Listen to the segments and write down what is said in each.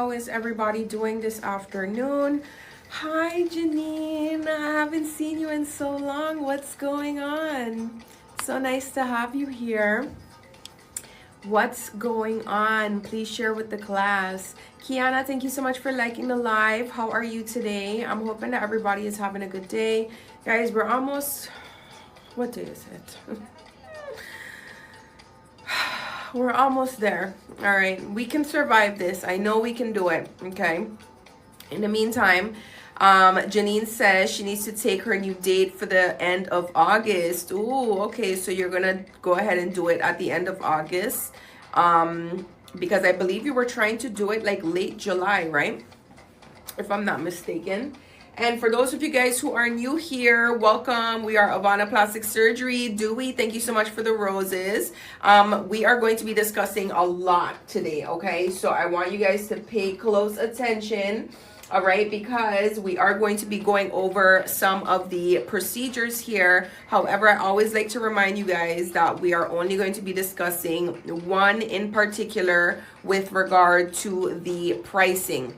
How is everybody doing this afternoon? Hi, Janine. I haven't seen you in so long. What's going on? So nice to have you here. What's going on? Please share with the class. Kiana, thank you so much for liking the live. How are you today? I'm hoping that everybody is having a good day. Guys, we're almost, what day is it? We're almost there. All right, we can survive this. I know we can do it, okay? In the meantime, Janine says she needs to take her new date for the end of August. Ooh, okay, so you're gonna go ahead and do it at the end of August, because I believe you were trying to do it like late July, right? If I'm not mistaken. And for those of you guys who are new here, welcome. We are Avana Plastic Surgery. Dewey, thank you so much for the roses. We are going to be discussing a lot today, okay? So I want you guys to pay close attention, all right? Because we are going to be going over some of the procedures here. However, I always like to remind you guys that we are only going to be discussing one in particular with regard to the pricing.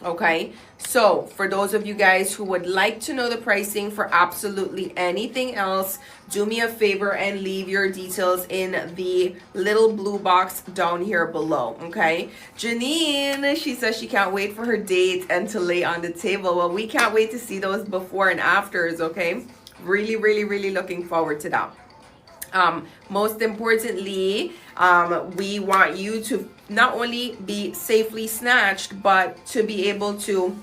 Okay, so for those of you guys who would like to know the pricing for absolutely anything else, do me a favor and leave your details in the little blue box down here below. Okay, Janine, she says she can't wait for her date and to lay on the table. Well, we can't wait to see those before and afters. Okay, really looking forward to that. Most importantly, we want you to not only be safely snatched, but to be able to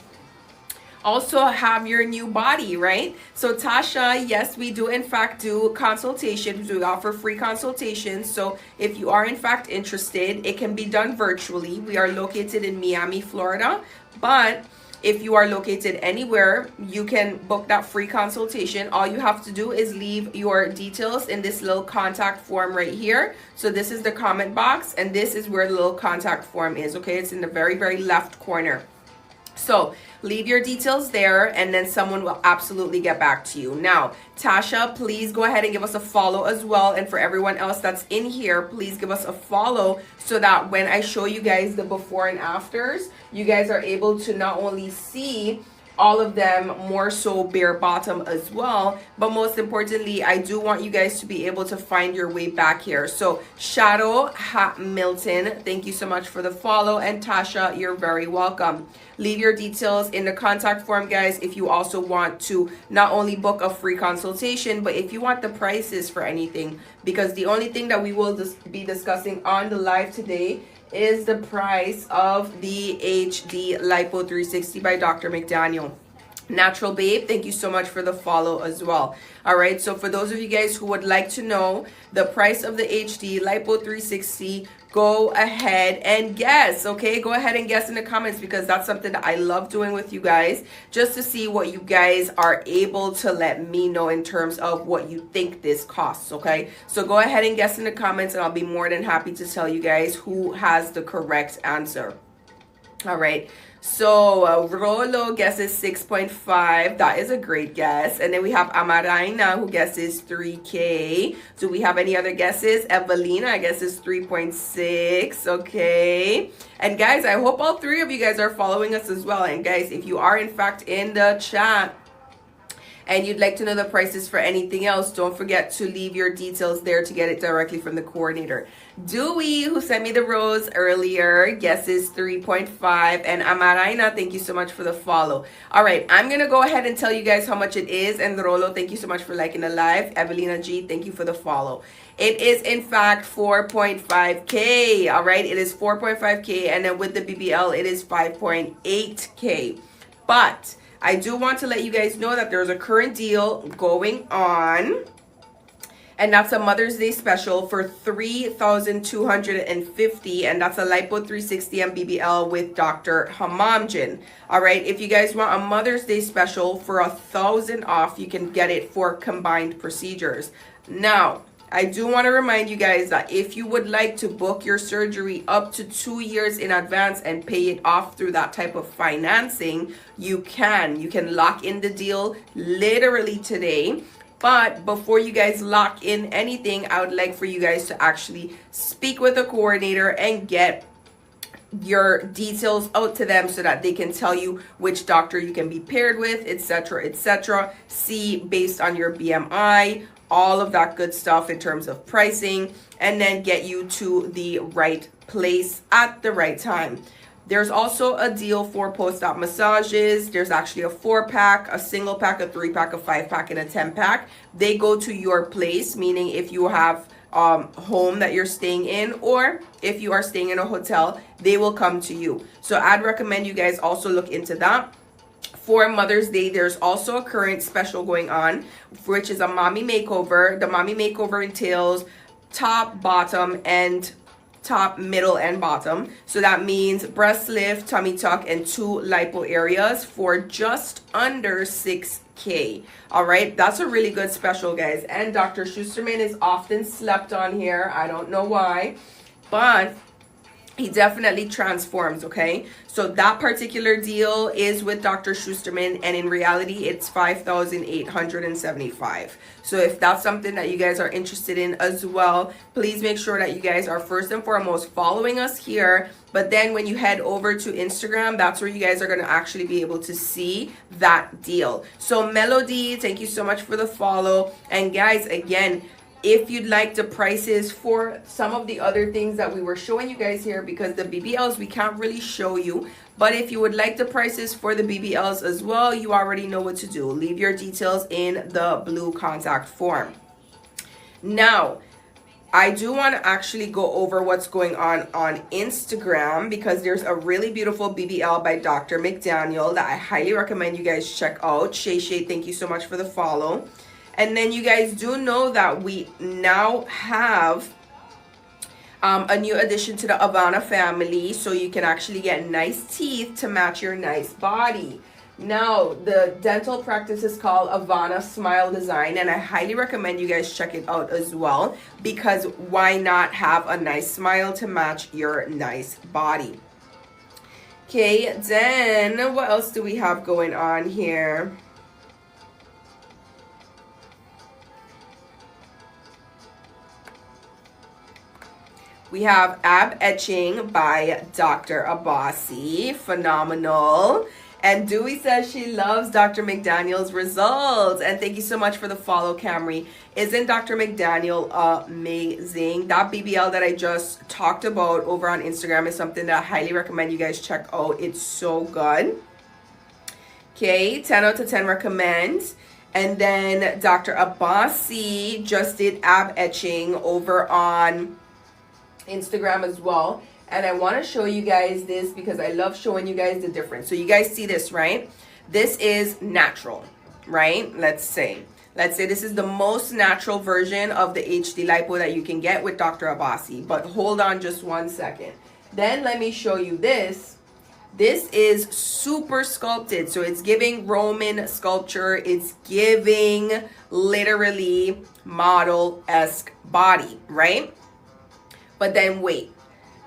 also have your new body, right? So Tasha, yes, we do in fact do consultations. We offer free consultations. So if you are in fact interested, it can be done virtually. We are located in Miami, Florida, but if you are located anywhere, you can book that free consultation. All you have to do is leave your details in this little contact form right here. So this is the comment box, and this is where the little contact form is, okay? It's in the very left corner. So leave your details there, and then someone will absolutely get back to you. Now, Tasha, please go ahead and give us a follow as well. And for everyone else that's in here, please give us a follow so that when I show you guys the before and afters, you guys are able to not only see all of them more so bare bottom as well, but most importantly, I do want you guys to be able to find your way back here. So Shadow Milton, thank you so much for the follow, and Tasha, you're very welcome. Leave your details in the contact form, guys, if you also want to not only book a free consultation, but if you want the prices for anything, because the only thing that we will be discussing on the live today is the price of the HD Lipo 360 by Dr. McDaniel. Natural Babe, thank you so much for the follow as well. All right, so for those of you guys who would like to know the price of the HD Lipo 360, go ahead and guess, okay? Go ahead and guess in the comments, because that's something that I love doing with you guys, just to see what you guys are able to let me know in terms of what you think this costs, okay? So go ahead and guess in the comments, and I'll be more than happy to tell you guys who has the correct answer. All right, so Rolo guesses 6.5. That is a great guess. And then we have Amarina, who guesses 3K. Do we have any other guesses? Evelina guesses 3.6. Okay. And guys, I hope all three of you guys are following us as well. And guys, if you are in fact in the chat and you'd like to know the prices for anything else, don't forget to leave your details there to get it directly from the coordinator. Dewey, who sent me the rose earlier, guesses 3.5. And Amarina, thank you so much for the follow. All right, I'm going to go ahead and tell you guys how much it is. And Rolo, thank you so much for liking the live. Evelina G, thank you for the follow. It is, in fact, 4.5K. All right, it is 4.5K. And then with the BBL, it is 5.8K. But I do want to let you guys know that there's a current deal going on, and that's a Mother's Day special for $3,250, and that's a Lipo 360 and BBL with Dr. Hamamjin. All right, if you guys want a Mother's Day special for $1,000 off, you can get it for combined procedures. Now, I do want to remind you guys that if you would like to book your surgery up to 2 years in advance and pay it off through that type of financing, you can. You can lock in the deal literally today. But before you guys lock in anything, I would like for you guys to actually speak with a coordinator and get your details out to them so that they can tell you which doctor you can be paired with, etc., etc. See based on your BMI, all of that good stuff in terms of pricing, and then get you to the right place at the right time. There's also a deal for post-op massages. There's actually a 4-pack, a single pack, a 3-pack, a 5-pack, and a 10-pack. They go to your place, meaning if you have home that you're staying in, or if you are staying in a hotel, they will come to you. So I'd recommend you guys also look into that. For Mother's Day, there's also a current special going on, which is a mommy makeover. The mommy makeover entails top, bottom, and top, middle, and bottom. So that means breast lift, tummy tuck, and 2 lipo areas for just under $6K. All right, that's a really good special, guys. And Dr. Schusterman is often slept on here. I don't know why, but he definitely transforms, okay? So that particular deal is with Dr. Schusterman, and in reality, it's $5,875. So if that's something that you guys are interested in as well, please make sure that you guys are first and foremost following us here. But then when you head over to Instagram, that's where you guys are going to actually be able to see that deal. So Melody, thank you so much for the follow. And guys, again, if you'd like the prices for some of the other things that we were showing you guys here, because the BBLs we can't really show you, but if you would like the prices for the BBLs as well, you already know what to do. Leave your details in the blue contact form. Now, I do want to actually go over what's going on Instagram, because there's a really beautiful BBL by Dr. McDaniel that I highly recommend you guys check out. Shay, thank you so much for the follow. And then you guys do know that we now have a new addition to the Avana family, so you can actually get nice teeth to match your nice body. Now, the dental practice is called Avana Smile Design, and I highly recommend you guys check it out as well, because why not have a nice smile to match your nice body? Okay, then what else do we have going on here? We have ab etching by Dr. Abbasi, phenomenal. And Dewey says she loves Dr. McDaniel's results. And thank you so much for the follow, Camry. Isn't Dr. McDaniel amazing? That BBL that I just talked about over on Instagram is something that I highly recommend you guys check out. It's so good. Okay, 10 out of 10 recommends. And then Dr. Abbasi just did ab etching over on Instagram as well, and I want to show you guys this because I love showing you guys the difference. So you guys see this, right? This is natural, right? Let's say this is the most natural version of the HD lipo that you can get with Dr. Abbasi. But hold on just one second. Then let me show you this. This is super sculpted, so it's giving Roman sculpture. It's giving literally model-esque body, right? But then wait,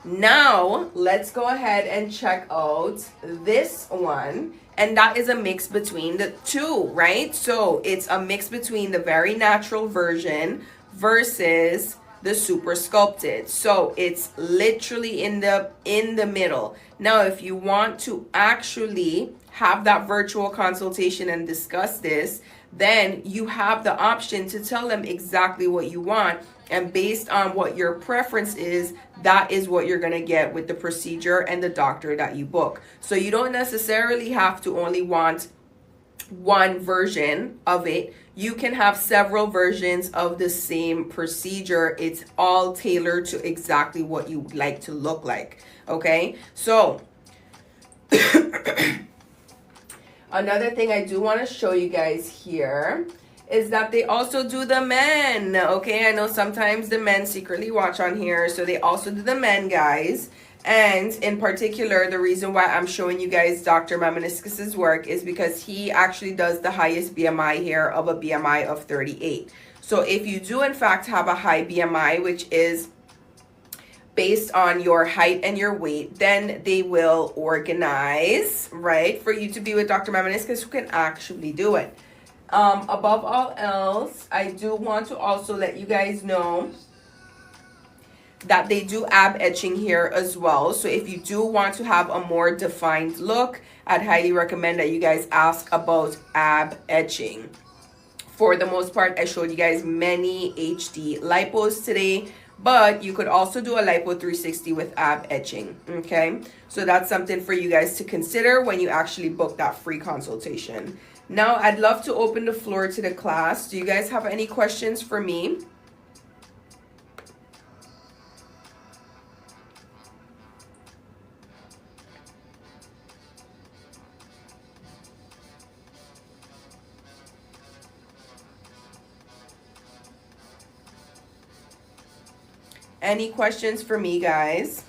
now let's go ahead and check out this one. And that is a mix between the two, right? So it's a mix between the very natural version versus the super sculpted. So it's literally in the middle. Now, if you want to actually have that virtual consultation and discuss this, then you have the option to tell them exactly what you want. And based on what your preference is, that is what you're going to get with the procedure and the doctor that you book. So you don't necessarily have to only want one version of it. You can have several versions of the same procedure. It's all tailored to exactly what you would like to look like. Okay, so another thing I do want to show you guys here is that they also do the men. Okay, I know sometimes the men secretly watch on here, so they also do the men, guys. And in particular, the reason why I'm showing you guys Dr. Mamaniscus's work is because he actually does the highest BMI here of a BMI of 38. So if you do in fact have a high BMI, which is based on your height and your weight, then they will organize, right, for you to be with Dr. Mamaniscus, who can actually do it. Above all else, I do want to also let you guys know that they do ab etching here as well. So if you do want to have a more defined look, I'd highly recommend that you guys ask about ab etching. For the most part, I showed you guys many HD lipos today, but you could also do a lipo 360 with ab etching, okay? So that's something for you guys to consider when you actually book that free consultation. Now, I'd love to open the floor to the class. Do you guys have any questions for me? Any questions for me, guys?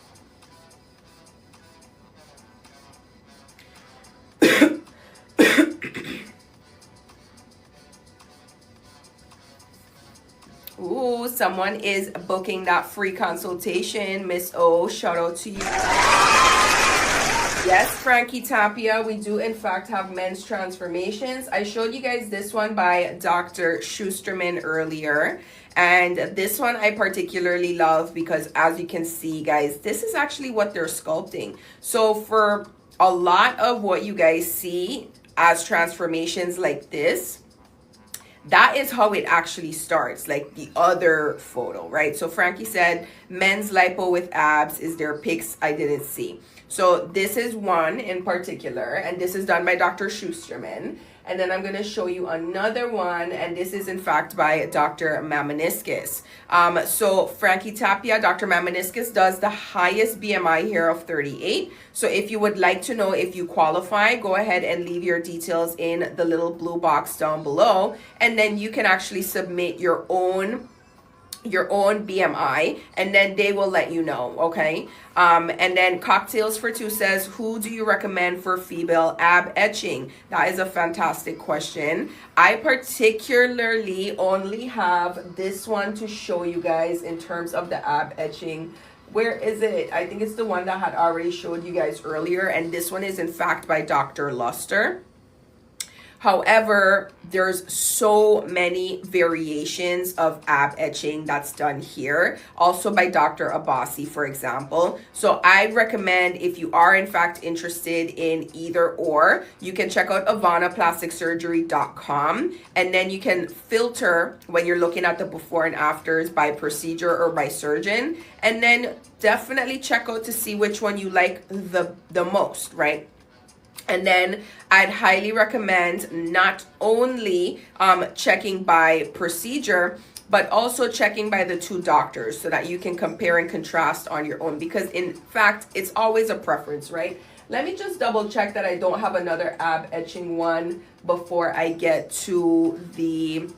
Ooh, someone is booking that free consultation. Miss O, shout out to you. Yes, Frankie Tapia, we do in fact have men's transformations. I showed you guys this one by Dr. Schusterman earlier. And this one I particularly love because, as you can see, guys, this is actually what they're sculpting. So for a lot of what you guys see as transformations like this, that is how it actually starts, like the other photo, right? So Frankie said men's lipo with abs is their pics I didn't see. So this is one in particular, and this is done by Dr. Schusterman. And then I'm going to show you another one, and this is in fact by Dr. Mamoniskis. So Frankie Tapia, Dr. Mamoniskis does the highest BMI here of 38. So if you would like to know if you qualify, go ahead and leave your details in the little blue box down below, and then you can actually submit your own BMI, and then they will let you know, okay? And then Cocktails for Two says, who do you recommend for female ab etching? That is a fantastic question. I particularly only have this one to show you guys in terms of the ab etching. Where is it? I think it's the one that I had already showed you guys earlier, and this one is in fact by Dr. Luster. However, there's so many variations of ab etching that's done here, also by Dr. Abbasi, for example. So I recommend, if you are in fact interested in either or, you can check out avanaplasticsurgery.com, and then you can filter when you're looking at the before and afters by procedure or by surgeon, and then definitely check out to see which one you like the most, right? And then I'd highly recommend not only checking by procedure, but also checking by the two doctors so that you can compare and contrast on your own, because in fact, it's always a preference, right? Let me just double check that I don't have another ab etching one before I get to the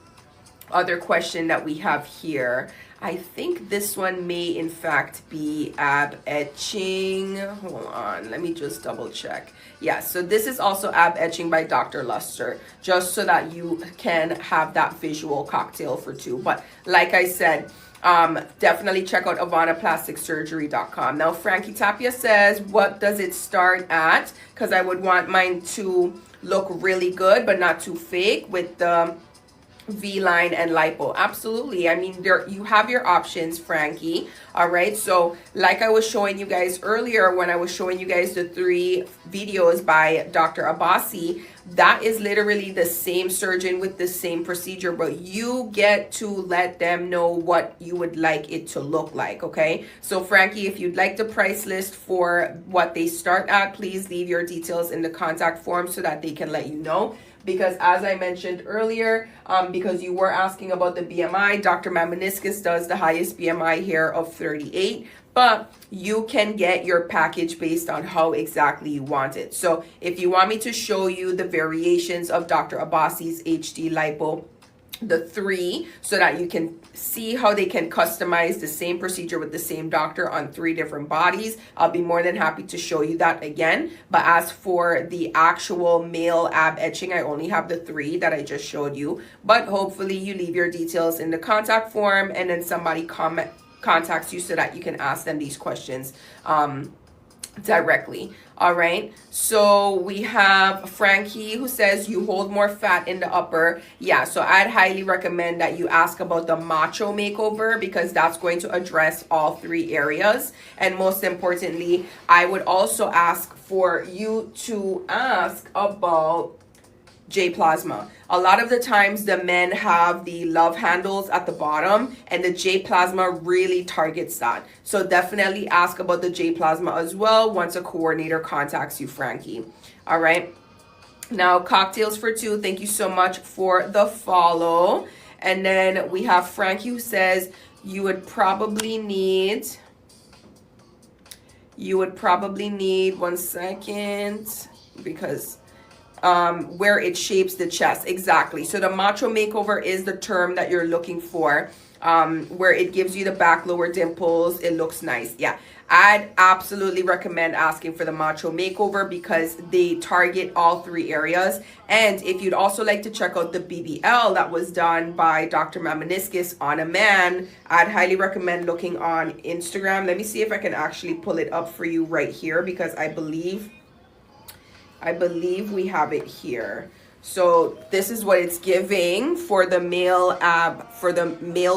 other question that we have here. I think this one may in fact be ab etching. Hold on, let me just double check. Yeah, so this is also ab etching by Dr. Luster, just so that you can have that visual cocktail for two. But like I said, definitely check out AvanaPlasticSurgery.com. Now, Frankie Tapia says, what does it start at? Because I would want mine to look really good, but not too fake with the V-line and lipo. Absolutely. I mean, there you have your options, Frankie. All right. So like I was showing you guys earlier when I was showing you guys the 3 videos by Dr. Abbasi, that is literally the same surgeon with the same procedure, but you get to let them know what you would like it to look like. Okay. So Frankie, if you'd like the price list for what they start at, please leave your details in the contact form so that they can let you know. Because as I mentioned earlier, because you were asking about the BMI, Dr. Mamoniskis does the highest BMI here of 38, but you can get your package based on how exactly you want it. So if you want me to show you the variations of Dr. Abbasi's HD lipo, the 3, so that you can see how they can customize the same procedure with the same doctor on 3 different bodies, I'll be more than happy to show you that again. But as for the actual male ab etching, I only have the 3 that I just showed you. But hopefully you leave your details in the contact form, and then somebody contacts you so that you can ask them these questions directly. All right, so we have Frankie who says you hold more fat in the upper. Yeah, so I'd highly recommend that you ask about the macho makeover, because that's going to address all three areas. And most importantly, I would also ask for you to ask about J plasma. A lot of the times the men have the love handles at the bottom, and the J plasma really targets that. So definitely ask about the J plasma as well once a coordinator contacts you, Frankie. All right. Now, cocktails for two. Thank you so much for the follow. And then we have Frankie who says you would probably need 1 second, because where it shapes the chest. Exactly. So the macho makeover is the term that you're looking for, where it gives you the back lower dimples. It looks nice. Yeah. I'd absolutely recommend asking for the macho makeover, because they target all three areas. And if you'd also like to check out the BBL that was done by Dr. Mamaniskis on a man, I'd highly recommend looking on Instagram. Let me see if I can actually pull it up for you right here, because I believe we have it here. So this is what it's giving for the male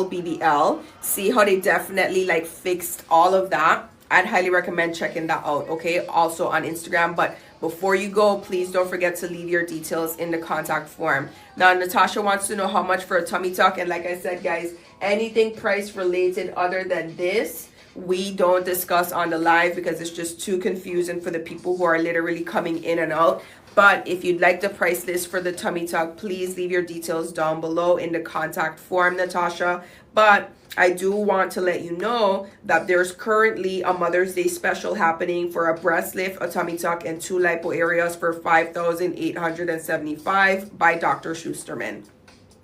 BBL. See how they definitely like fixed all of that. I'd highly recommend checking that out, okay? Also on Instagram. But before you go, please don't forget to leave your details in the contact form. Now, Natasha wants to know how much for a tummy tuck. And like I said, guys, anything price related other than this, we don't discuss on the live, because it's just too confusing for the people who are literally coming in and out. But if you'd like the price list for the tummy tuck, please leave your details down below in the contact form, Natasha. But I do want to let you know that there's currently a Mother's Day special happening for a breast lift, a tummy tuck, and 2 lipo areas for $5,875 by Dr. Schusterman.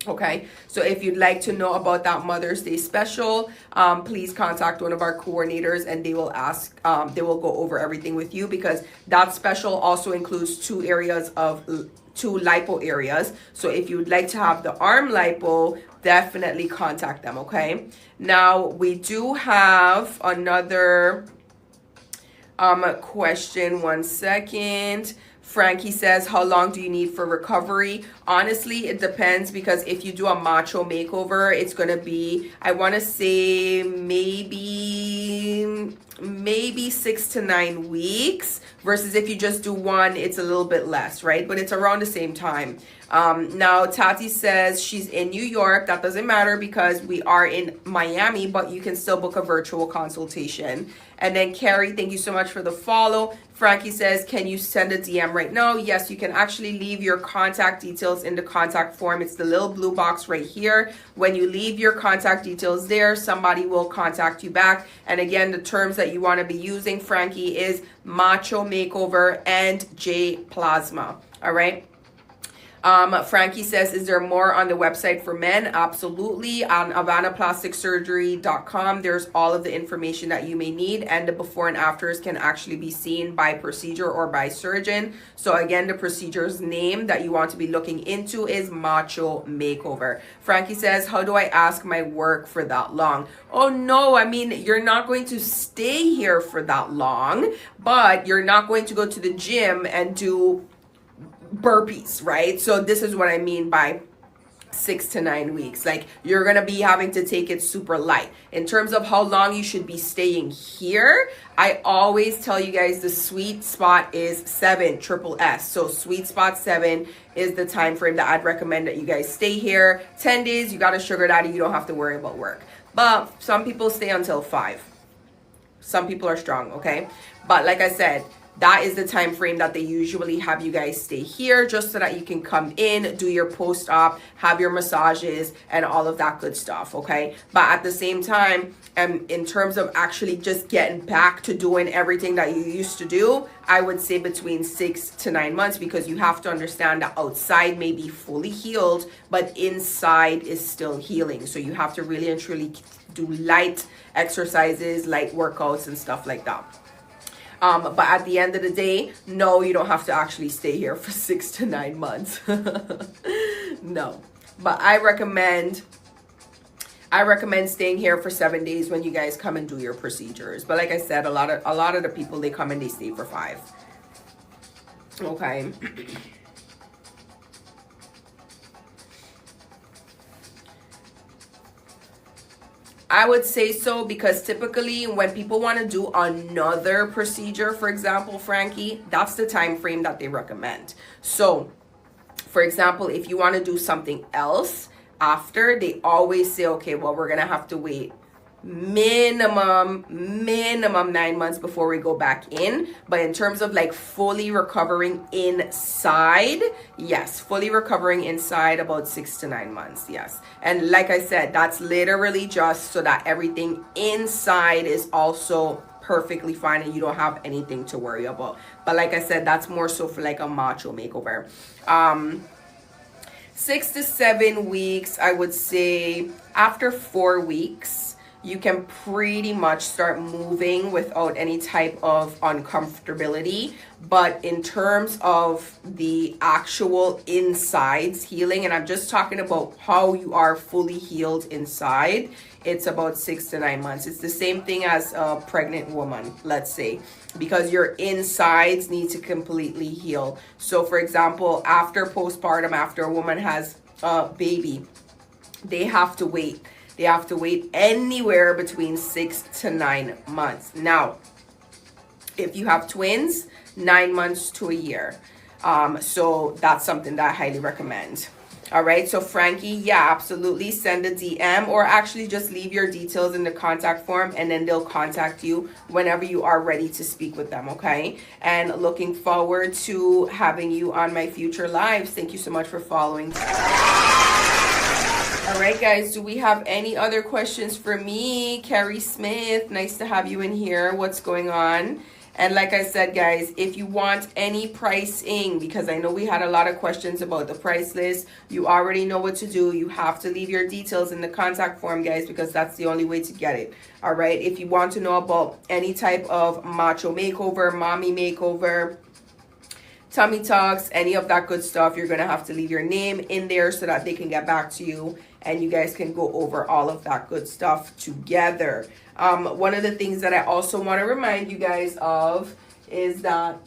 Okay, so if you'd like to know about that Mother's Day special, please contact one of our coordinators, and they will go over everything with you, because that special also includes 2 lipo areas. So if you would like to have the arm lipo, definitely contact them. Okay, now we do have another question. 1 second. Frankie says, how long do you need for recovery? Honestly, it depends, because if you do a macho makeover, it's going to be, I want to say maybe 6 to 9 weeks, versus if you just do one, it's a little bit less, right? But it's around the same time. Now, Tati says she's in New York. That doesn't matter, because we are in Miami, but you can still book a virtual consultation. And then Carrie, thank you so much for the follow. Frankie says, can you send a DM right now? Yes, you can actually leave your contact details in the contact form. It's the little blue box right here. When you leave your contact details there, somebody will contact you back. And again, the terms that you want to be using, Frankie, is macho makeover and J plasma. All right. Frankie says, is there more on the website for men? Absolutely. On avanaplasticsurgery.com, there's all of the information that you may need, and the before and afters can actually be seen by procedure or by surgeon. So again, the procedure's name that you want to be looking into is macho makeover. Frankie says, how do I ask my work for that long? Oh no, I mean, you're not going to stay here for that long, but you're not going to go to the gym and do burpees, right? So this is what I mean by 6 to 9 weeks. Like, you're gonna be having to take it super light. In terms of how long you should be staying here, I always tell you guys the sweet spot is 7 triple S. So sweet spot 7 is the time frame that I'd recommend that you guys stay here. 10 days, you got a sugar daddy, you don't have to worry about work. But some people stay until 5. Some people are strong, okay? But like I said, that is the time frame that they usually have you guys stay here, just so that you can come in, do your post-op, have your massages, and all of that good stuff, okay? But at the same time, in terms of actually just getting back to doing everything that you used to do, I would say between 6 to 9 months, because you have to understand that outside may be fully healed, but inside is still healing. So you have to really and truly do light exercises, light workouts, and stuff like that. But at the end of the day, no, you don't have to actually stay here for 6 to 9 months. No. But I recommend I recommend staying here for 7 days when you guys come and do your procedures. But like I said, a lot of the people, they come and they stay for 5. Okay. I would say so, because typically when people want to do another procedure, for example, Frankie, that's the time frame that they recommend. So, for example, if you want to do something else after, they always say, okay, well, we're going to have to wait minimum 9 months before we go back in. But in terms of like fully recovering inside, yes, fully recovering inside, about 6 to 9 months. Yes. And like I said, that's literally just so that everything inside is also perfectly fine and you don't have anything to worry about. But like I said, that's more so for like a macho makeover. 6 to 7 weeks, I would say. After 4 weeks, you can pretty much start moving without any type of uncomfortability. But in terms of the actual insides healing, and I'm just talking about how you are fully healed inside, it's about 6 to 9 months. It's the same thing as a pregnant woman, let's say, because your insides need to completely heal. So for example, after postpartum, after a woman has a baby, they have to wait. They have to wait anywhere between 6 to 9 months. Now, if you have twins, 9 months to a year. So that's something that I highly recommend. All right, so Frankie, yeah, absolutely. Send a DM, or actually just leave your details in the contact form, and then they'll contact you whenever you are ready to speak with them, okay? And looking forward to having you on my future lives. Thank you so much for following. All right, guys, do we have any other questions for me? Carrie Smith, nice to have you in here. What's going on? And like I said, guys, if you want any pricing, because I know we had a lot of questions about the price list, you already know what to do. You have to leave your details in the contact form, guys, because that's the only way to get it. All right, if you want to know about any type of macho makeover, mommy makeover, tummy tucks, any of that good stuff, you're going to have to leave your name in there so that they can get back to you and you guys can go over all of that good stuff together. One of the things that I also want to remind you guys of is that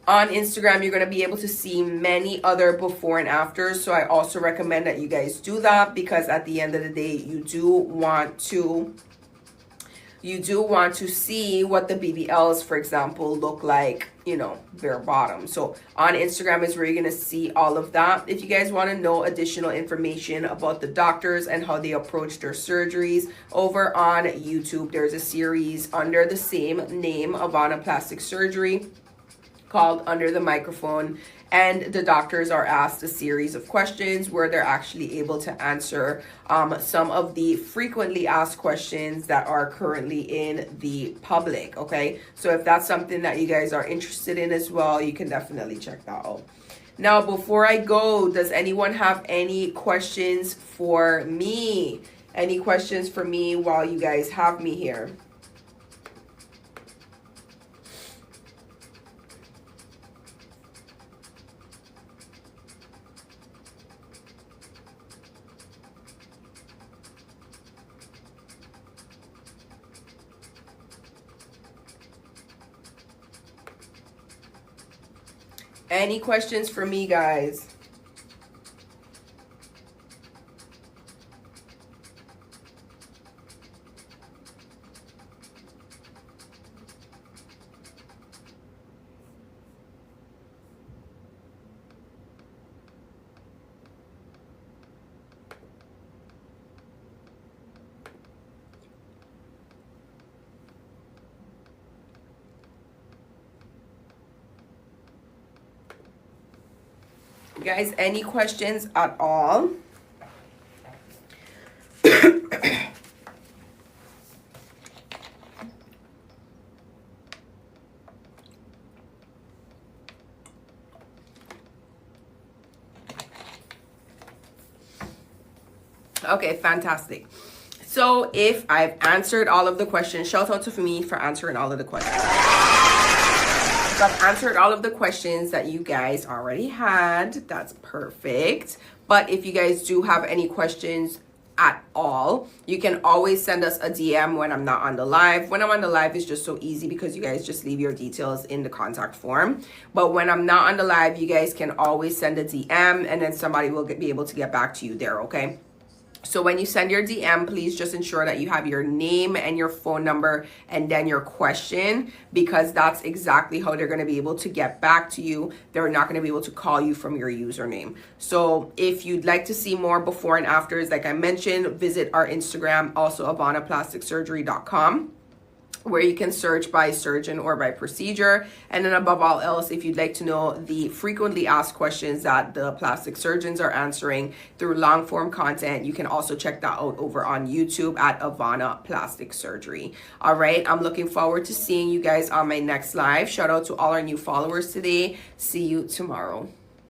on Instagram, you're going to be able to see many other before and afters. So I also recommend that you guys do that, because at the end of the day, you do want to see what the BBLs, for example, look like, you know, bare bottom. So on Instagram is where you're going to see all of that. If you guys want to know additional information about the doctors and how they approach their surgeries, over on YouTube, there's a series under the same name, Avana Plastic Surgery, called Under the Microphone. And the doctors are asked a series of questions where they're actually able to answer some of the frequently asked questions that are currently in the public, okay? So if that's something that you guys are interested in as well, you can definitely check that out. Now, before I go, does anyone have any questions for me? Any questions for me while you guys have me here? Any questions for me, guys? Guys, any questions at all? Okay, fantastic. So if I've answered all of the questions, shout out to me for answering all of the questions. So I've answered all of the questions that you guys already had. That's perfect. But if you guys do have any questions at all, you can always send us a DM when I'm not on the live. When I'm on the live, it's just so easy because you guys just leave your details in the contact form. But when I'm not on the live, you guys can always send a DM and then somebody will be able to get back to you there, okay? So when you send your DM, please just ensure that you have your name and your phone number and then your question, because that's exactly how they're going to be able to get back to you. They're not going to be able to call you from your username. So if you'd like to see more before and afters, like I mentioned, visit our Instagram, also avanaplasticsurgery.com, where you can search by surgeon or by procedure. And then above all else, if you'd like to know the frequently asked questions that the plastic surgeons are answering through long form content, you can also check that out over on YouTube at Avana Plastic Surgery. All right, I'm looking forward to seeing you guys on my next live. Shout out to all our new followers today. See you tomorrow.